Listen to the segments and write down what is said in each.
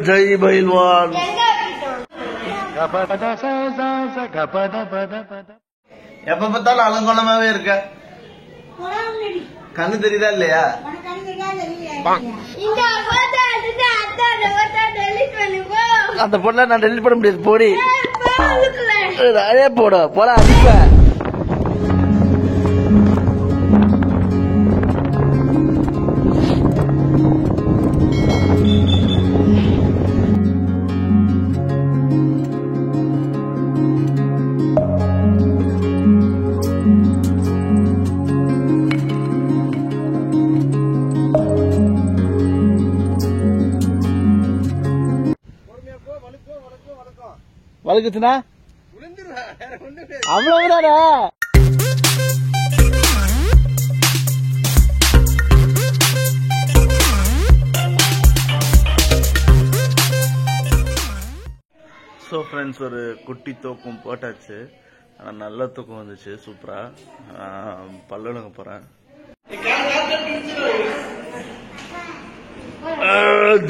जय पहलवान எப்ப பார்த்தாலும் அலங்கோலமாவே இருக்க. கண்ணு தெரியுதா இல்லையா? அந்த பொண்ண நான் டெலிட் பண்ண முடியாது. போடி அதே போட போல அடிப்பேன். வழுக்குச்சுனா அவ்வளவுதானே. ஸோ ஃப்ரெண்ட்ஸ், ஒரு குட்டி தூக்கம் போட்டாச்சு. ஆனால் நல்ல தூக்கம் வந்துச்சு. சூப்பரா பல்லுங்க போறேன்.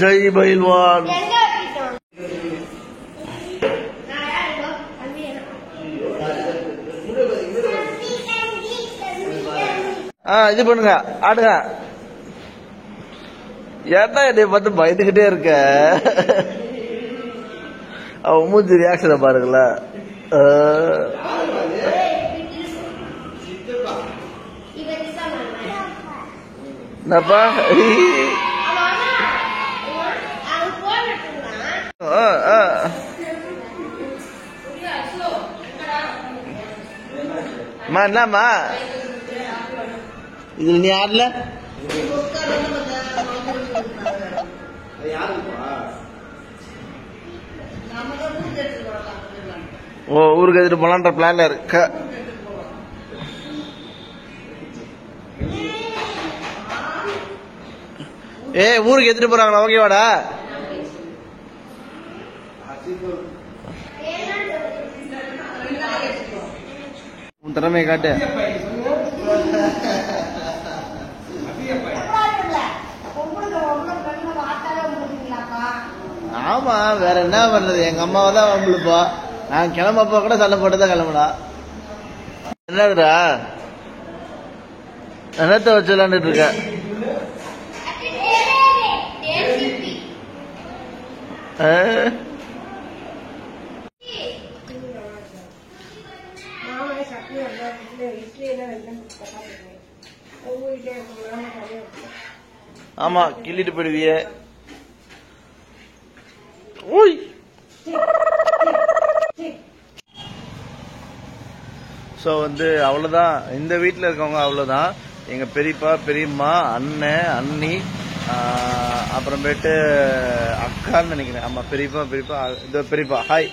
ஜெய் பயில்வான். இது பண்ணுங்க, ஆடுங்க. ஏன்டா என்னை பார்த்து பயந்துகிட்டே இருக்க? அவன் மூஞ்சி ரியாக்ஷனை பாருங்களேன். என்னப்பா என்னம்மா இதுல நீ ஆடல? ஓ, ஊருக்கு எடுத்துட்டு போலான்ற பிளான்ல இருக்க. ஊருக்கு எடுத்துட்டு போறாங்களா? ஓகேவாடா? உன் திறமையை காட்டு. ஆமா, வேற என்ன பண்றது? எங்க அம்மாவை தான் வம்புழுப்பா. நான் கிளம்பப்பா கூட சண்டை போட்டுதான் கிளம்புடா. என்னடா என்னத்த வச்சு விளையாண்டுட்டு இருக்க? ஆமா, கிள்ளிட்டு போயிடுவிய. ஸோ அவ்வளோதான். இந்த வீட்டில் இருக்கவங்க அவ்வளோதான். எங்க பெரியப்பா, பெரியம்மா, அண்ணன், அண்ணி, அப்புறமேட்டு அக்கான்னு நினைக்கிறேன். ஆமா, பெரியப்பா இந்த பெரியப்பா. ஹாய்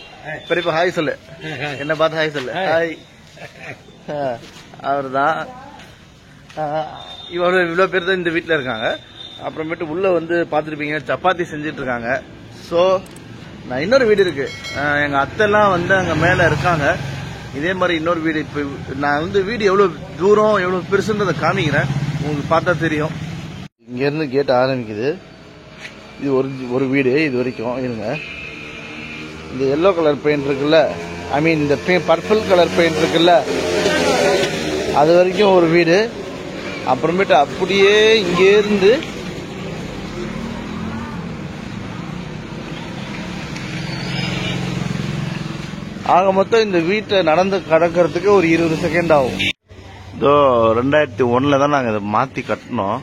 பெரியப்பா, ஹாய் சொல்லு. என்ன பார்த்து ஹாய் சொல்லு. ஹாய். அவர் தான். இவ்வளோ பேர் தான் இந்த வீட்டில் இருக்காங்க. அப்புறமேட்டு உள்ள பார்த்துருப்பீங்க, சப்பாத்தி செஞ்சுட்டு இருக்காங்க. ஸோ நான் இன்னொரு வீடு இருக்கு. எங்க அத்தைலாம் அங்க மேல இருக்காங்க. இதே மாதிரி இன்னொரு வீடு. இப்போ நான் வீடு எவ்வளவு தூரம் எவ்வளவு பெருசுன்றதை காமிக்கிறேன், உங்களுக்கு பார்த்தா தெரியும். இங்க இருந்து கேட் ஆரம்பிக்குது. இது ஒரு வீடு. இது வரைக்கும் இருங்க. இந்த எல்லோ கலர் பெயிண்ட் இருக்குல்ல, ஐ மீன் இந்த பர்பிள் கலர் பெயிண்ட் இருக்குல்ல, அது வரைக்கும் ஒரு வீடு. அப்புறமேட்டு அப்படியே இங்கே இருந்து ஆக மொத்தம் இந்த வீட்டை நடந்து கடக்கிறதுக்கு ஒரு 20 செகண்ட் ஆகும். இதோ 2001 தான் நாங்க இதை மாத்தி கட்டினோம்.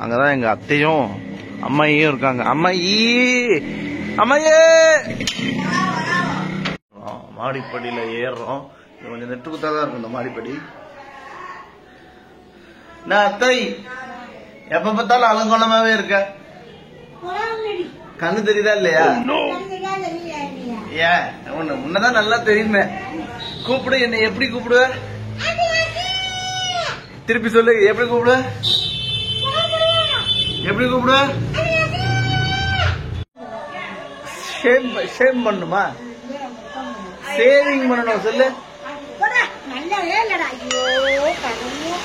அங்கதான் எங்க அத்தையும் அம்மாயியும் இருக்காங்க. அம்மையே மாடிப்படியில ஏறுறோம். கொஞ்சம் நெட்டுக்குத்தா தான் இருக்கும் இந்த மாடிப்படி. நான் அத்தை எப்ப பார்த்தாலும் அலங்கோலமாவே இருக்க. கண்ணு தெரியுதா இல்லையா? ஏன் உன்னதான் நல்லா தெரியுமே. கூப்பிடு. என்ன எப்படி கூப்பிடுவ? திருப்பி சொல்லு. எப்படி கூப்பிடுவ? எப்படி கூப்பிடுவ? ஷேம் பண்ணுமா? சேவிங் பண்ணணும் சொல்லு.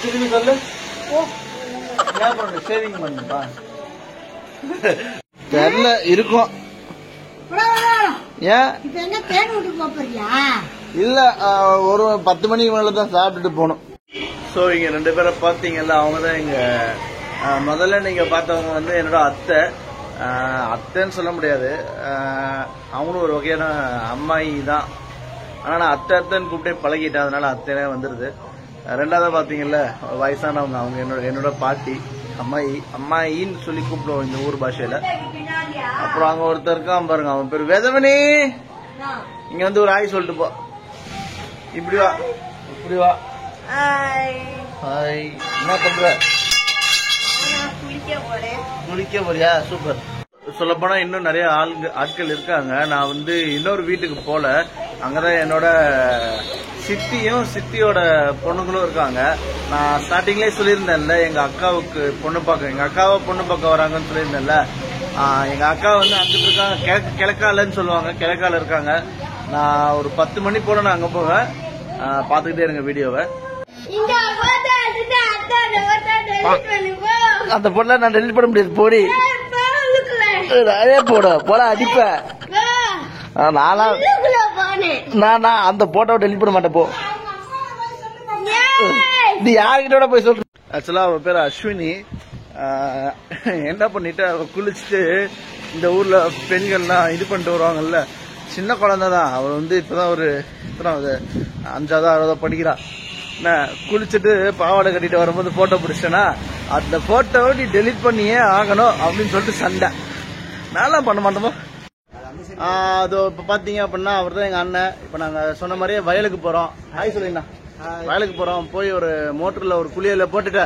திருப்பி சொல்லு. என்ன பண்ணு? சேவிங் பண்ணுப்பா. தெரியல இருக்கும். ஏன் இல்ல ஒரு 10 மணிக்கு மேலதான் சாப்பிட்டுட்டு போகணும். சோ இங்க 2 பேரை பாத்தீங்கல்ல, அவங்கதான் இங்க முதல்ல நீங்க பார்த்தவங்க வந்து என்னோட அத்தை. அத்தைன்னு சொல்ல முடியாது, அவங்களும் ஒரு வகையான அம்மாயி தான். ஆனா நான் அத்தைன்னு கூப்பிட்டே பழகிட்டேன், அதனால அத்தைனே வந்துருது. ரெண்டாவது பாத்தீங்கல்ல வயசானவங்க, அவங்க என்னோட பாட்டி, அம்மாயின்னு சொல்லி கூப்பிடுவோம் இந்த ஊர் பாஷையில. அப்புறம் அங்க ஒருத்தர் இருக்கான் பாருங்க, அவன் பேரு வேதவனி. இங்க வந்து ஒரு ஆய் சொல்லிட்டு போ. இப்படி வா, இப்படி வா. ஹாய், என்ன பண்ற? குளிக்க போறியா? சூப்பர். சொல்ல போனா இன்னும் நிறைய ஆட்கள் இருக்காங்க. நான் வந்து இன்னொரு வீட்டுக்கு போல, அங்கதான் என்னோட சித்தியும் சித்தியோட பொண்ணுங்களும் இருக்காங்க. நான் ஸ்டார்டிங்லேயே சொல்லியிருந்தேன்ல, எங்க அக்காவுக்கு பொண்ணு பார்க்க வராங்கன்னு சொல்லியிருந்தேன்ல. எங்க அக்கா வந்து அங்கிட்டு இருக்காங்க, கிழக்காலன்னு சொல்லுவாங்க, கிழக்கால இருக்காங்க. நான் ஒரு 10 மணி போல நான் அங்க போவேன். பாத்துக்கிட்டே இருங்க வீடியோவை. அந்த பொண்ண நான் டெலிட் பண்ண முடியாது, போடி போட அடிப்ப. நான் அந்த போட்டோவை டெலிட் பண்ண மாட்டேன். போ, நீ யாருக்கிட்ட போய் சொல்ற? ஆக்சுவலா அவ பேர் அஸ்வினி. என்ன பண்ணிட்டு அவ குளிச்சுட்டு இந்த ஊர்ல பெண்கள்லாம் இது பண்ணிட்டு வருவாங்கல்ல, சின்ன குழந்தை தான் அவ. வந்து இப்பதான் ஒரு 5வது 6வது படிக்கிறா. குளிச்சுட்டு பாவாடை கட்டிட்டு வரும்போது போட்டோ பிடிச்சேன்னா, அந்த போட்டோவை நீ டெலிட் பண்ணியே ஆகணும் அப்படின்னு சொல்லிட்டு சண்டை. நான்லாம் பண்ண மாட்டோமோ. அது இப்ப பாத்தீங்க அப்படின்னா அவர் தான் எங்க அண்ணன். இப்ப நாங்க சொன்ன மாதிரியே வயலுக்கு போறோம். ஹாய் சொல்லிண்ணா. வயலுக்கு போறோம். போய் ஒரு மோட்டர்ல ஒரு குளியல போட்டுட்டு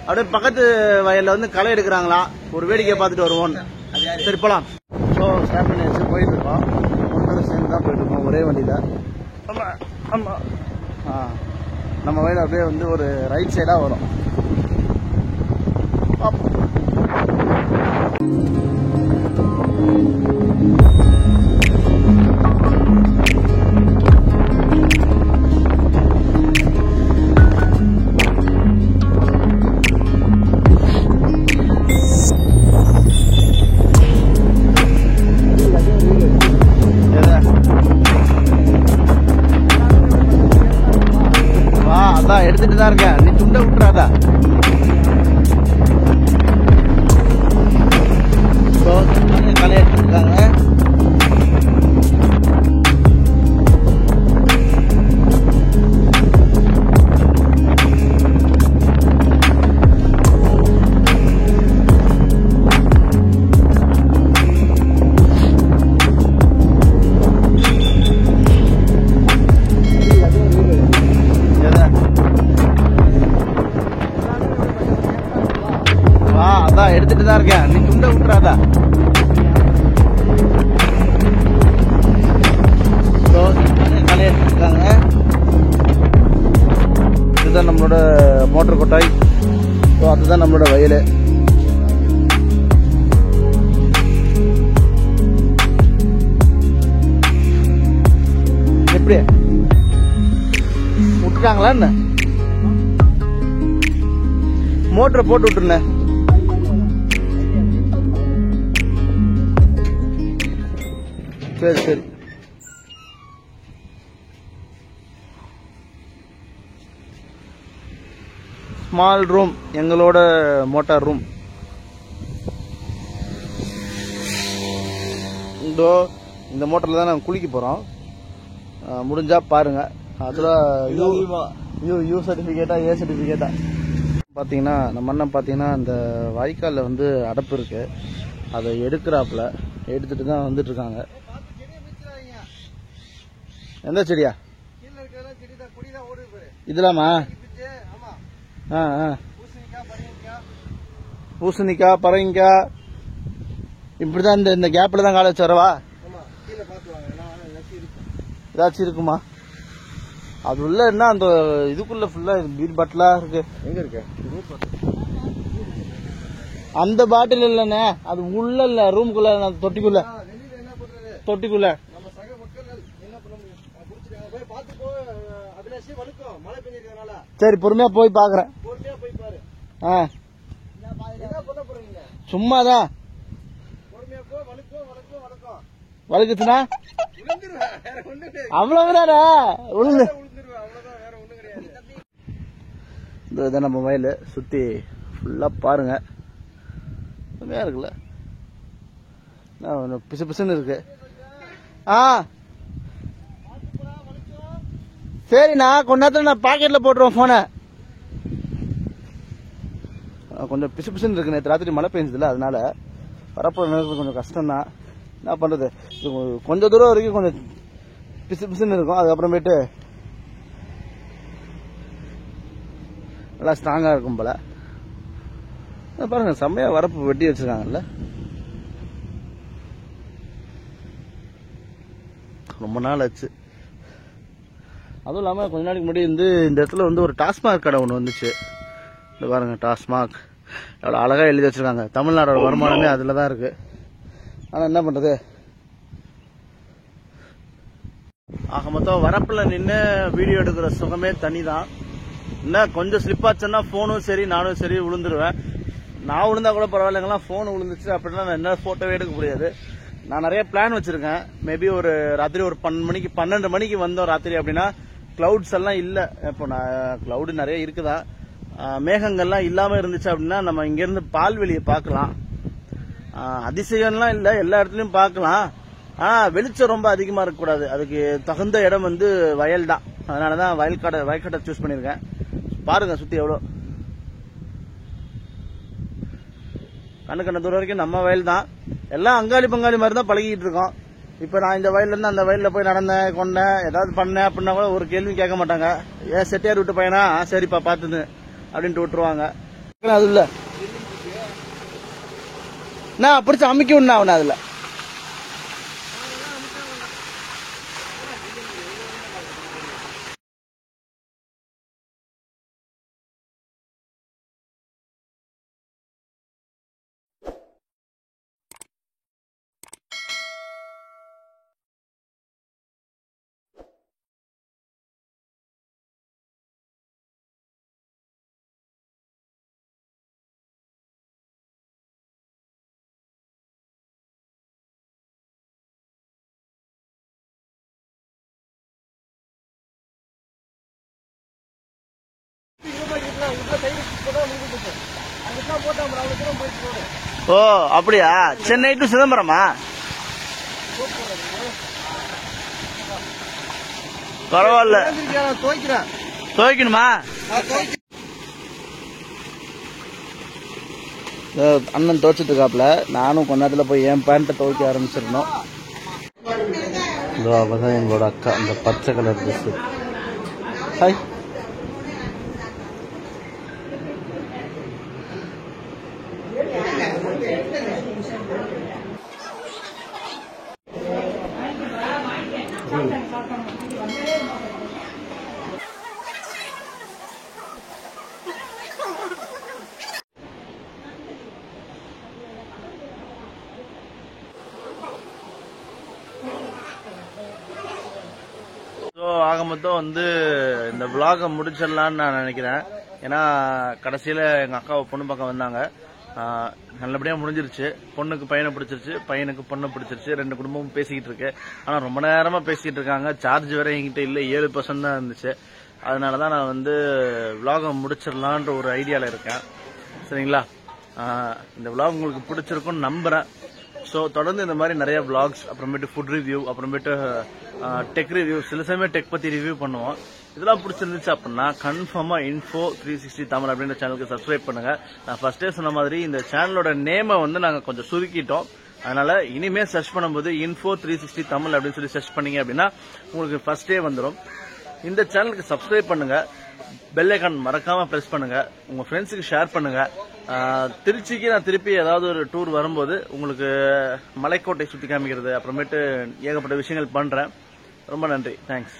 அப்படியே பக்கத்து வயல்ல வந்து களை எடுக்கிறாங்களா, ஒரு வேடிக்கை பார்த்துட்டு வருவோம். சரி போலாம். ஸோ ஸ்டார்ட் பண்ணி வச்சு போயிட்டு இருக்கோம். சேர்ந்து தான் போயிட்டு இருக்கோம், ஒரே வண்டியில. ஆமா, நம்ம வயல் அப்படியே வந்து ஒரு ரைட் சைடா வரும். எடுத்துட்டு தான் இருக்கேன், நீ துண்டை விட்டுறாதா. களை எடுத்துட்டு இருக்காங்க. எடுத்துட்டு தான் இருக்கேன், நீ துண்டை விட்டுறாதா. களை எடுத்துட்டு இருக்காங்க. இதுதான் நம்மளோட மோட்டர் கொட்டாய். அதுதான் நம்மளோட வயல். எப்படி விட்டுட்டாங்களா என்ன? மோட்டரை போட்டு விட்டுருந்தேன். சரி சரி. ஸ்மால் ரூம், எங்களோட மோட்டார் ரூம். இந்த மோட்டர்ல தான் நாங்கள் குளிக்க போறோம். முடிஞ்சா பாருங்க. அதுல யூ சர்டிபிகேட்டா ஏ சர்டிபிகேட்டா பாத்தீங்கன்னா, நம்ம அண்ணன் பாத்தீங்கன்னா அந்த வாய்க்கால்ல வந்து அடப்பு இருக்கு, அதை எடுக்கிறாப்புல. எடுத்துட்டு தான் வந்துட்டு இருக்காங்க. எந்த செடியா இதலாமா? பூசணிக்காய், பரங்கிக்காய், இப்படிதான் இந்த கேப்ல தான் காலை வச்சு வரவா? ஏதாச்சும் இருக்குமா? அது உள்ள என்ன அந்த இதுக்குள்ள ஃபுல்லா பீர் பாட்டிலா இருக்கு. எங்க இருக்கு அந்த பாட்டில்? இல்லண்ணே, அது உள்ள இல்ல, ரூமுக்குள்ள, தொட்டிக்குள்ள. தொட்டிக்குள்ள சரி, பொறுமையா போய் பாக்குறேன். சும்மாதான் வழுக்குச்சுன்னா அவ்வளவுதானே உளுந்து. இந்த நம்ம வயல் சுத்தி ஃபுல்லா பாருங்க, செம்மையா இருக்குல்ல, பிசு பிசுன்னு இருக்கு. சரிண்ணா, கொஞ்ச நேரத்தில் நான் பாக்கெட்ல போட்டுருவேன் போனை. கொஞ்சம் பிசு பிசுன்னு இருக்கு, நேற்று ராத்திரி மழை பெஞ்சதுல, அதனால வரப்போறது கொஞ்சம் கஷ்டம் தான். என்ன பண்றது, கொஞ்சம் தூரம் வரைக்கும் கொஞ்சம் பிசு பிசுன்னு இருக்கும், அதுக்கப்புறமேட்டு நல்லா ஸ்ட்ராங்கா இருக்கும் போல. பாருங்க, செம்மையா வரப்பு வெட்டி வச்சிருக்காங்கல்ல, ரொம்ப நாள் ஆச்சு. அதுவும் இல்லாம கொஞ்ச நாளைக்கு முன்னாடி இந்த இடத்துல ஒரு டாஸ்மாக் கடை ஒன்று வந்துச்சு. இந்த பாருங்க, டாஸ்மாக் எவ்வளவு அழகா எழுதி வச்சிருக்காங்க. தமிழ்நாடோட வருமானமே அதுலதான் இருக்கு. ஆனா என்ன பண்றது, ஆக மொத்தம் வரப்புல நின்று வீடியோ எடுக்கிற சுகமே தனிதான். என்ன கொஞ்சம் ஸ்லிப் ஆச்சுன்னா போனும் சரி நானும் சரி விழுந்துருவேன். நான் விழுந்தா கூட பரவாயில்லைங்களா, போன் விழுந்துச்சு அப்படின்னா நான் என்ன போட்டோவே எடுக்க முடியாது. நான் நிறைய பிளான் வச்சிருக்கேன். மேபி ஒரு ராத்திரி ஒரு 12 மணிக்கு வந்தோம் ராத்திரி அப்படின்னா கிளவுட்ஸ் எல்லாம் இல்ல. இப்போ கிளவுடு நிறைய இருக்குதா, மேகங்கள்லாம் இல்லாம இருந்துச்சு அப்படின்னா நம்ம இங்க இருந்து பால்வெளியை பார்க்கலாம். அதிசயம்லாம் இல்ல, எல்லா இடத்துலயும் பார்க்கலாம். வெளிச்சம் ரொம்ப அதிகமா இருக்கக்கூடாது, அதுக்கு தகுந்த இடம் வயல் தான். அதனாலதான் வயல்காட்டை சூஸ் பண்ணிருக்கேன். பாருங்க சுத்தி எவ்வளவு, கண்ணு தூரம் வரைக்கும் நம்ம வயல் தான். எல்லாம் அங்காளி பங்காளி மாதிரி தான் பழகிட்டு இருக்கோம். இப்ப நான் இந்த வயல்ல இருந்து அந்த வயல்ல போய் நடந்தேன், கொண்டேன், ஏதாவது பண்ணேன் அப்படின்னா கூட ஒரு கேள்வி கேட்க மாட்டாங்க. ஏன் செட்டியார் விட்டு பையனா, சரிப்பா பாத்துது அப்படின்ட்டு விட்டுருவாங்க. அது இல்ல நான் பிடிச்ச அமுக்கி விடணும் அவன அதுல. ஓ அப்படியா, சென்னை டு சிதம்பரமா? பரவாயில்ல, துவைக்கணுமா? அண்ணன் துவைச்சிட்டு இருக்காப்ல, நானும் கொஞ்ச நேரத்துல போய் என் பேண்ட்டை துவைக்க ஆரம்பிச்சிடணும். அவதான் எங்களோட அக்கா, இந்த பச்சை கலர் ட்ரெஸ். ஹாய். ஆக மொத்தம் இந்த விளாக முடிச்சிடலான்னு நான் நினைக்கிறேன். ஏன்னா கடைசியில எங்க அக்காவை பொண்ணு பக்கம் வந்தாங்க, நல்லபடியா முடிஞ்சிருச்சு. பொண்ணுக்கு பையனை பிடிச்சிருச்சு, பையனுக்கு பொண்ணை பிடிச்சிருச்சு. 2 குடும்பமும் பேசிக்கிட்டு இருக்கு. ஆனா ரொம்ப நேரமா பேசிக்கிட்டு இருக்காங்க. சார்ஜ் வேற என்கிட்ட இல்ல, 7% தான் இருந்துச்சு. அதனாலதான் நான் விளாக முடிச்சிடலான்ற ஒரு ஐடியால இருக்கேன். சரிங்களா, இந்த விளாக் உங்களுக்கு பிடிச்சிருக்கும்னு நம்புறேன். ஸோ தொடர்ந்து இந்த மாதிரி நிறைய விளாக்ஸ், அப்புறமேட்டு ஃபுட் ரிவ்யூ, அப்புறமேட்டு டெக் ரிவ்யூ, சில சமயம் டெக் பத்தி ரிவ்யூ பண்ணுவோம். இதெல்லாம் பிடிச்சிருந்துச்சு அப்படின்னா கன்ஃபார்மா Info 360 தமிழ் அப்படின்ற சேனலுக்கு சப்ஸ்கிரைப் பண்ணுங்க. நான் ஃபர்ஸ்டே சொன்ன மாதிரி இந்த சேனலோட நேமை நாங்க கொஞ்சம் சுருக்கிட்டோம். அதனால இனிமே சர்ச் பண்ணும்போது Info 360 தமிழ் அப்படின்னு சொல்லி சர்ச் பண்ணீங்க அப்படின்னா உங்களுக்கு ஃபர்ஸ்டே வந்துடும். இந்த சேனலுக்கு சப்ஸ்கிரைப் பண்ணுங்க, பெல் ஐகான் மறக்காம பிரஸ் பண்ணுங்க, உங்க ஃப்ரெண்ட்ஸுக்கு ஷேர் பண்ணுங்க. திருச்சிக்கு நான் திருப்பி ஏதாவது ஒரு டூர் வரும்போது உங்களுக்கு மலைக்கோட்டை சுத்தி காமிக்கிறது, அப்புறமேட்டு ஏகப்பட்ட விஷயங்கள் பண்றேன். ரொம்ப நன்றி, தேங்க்ஸ்.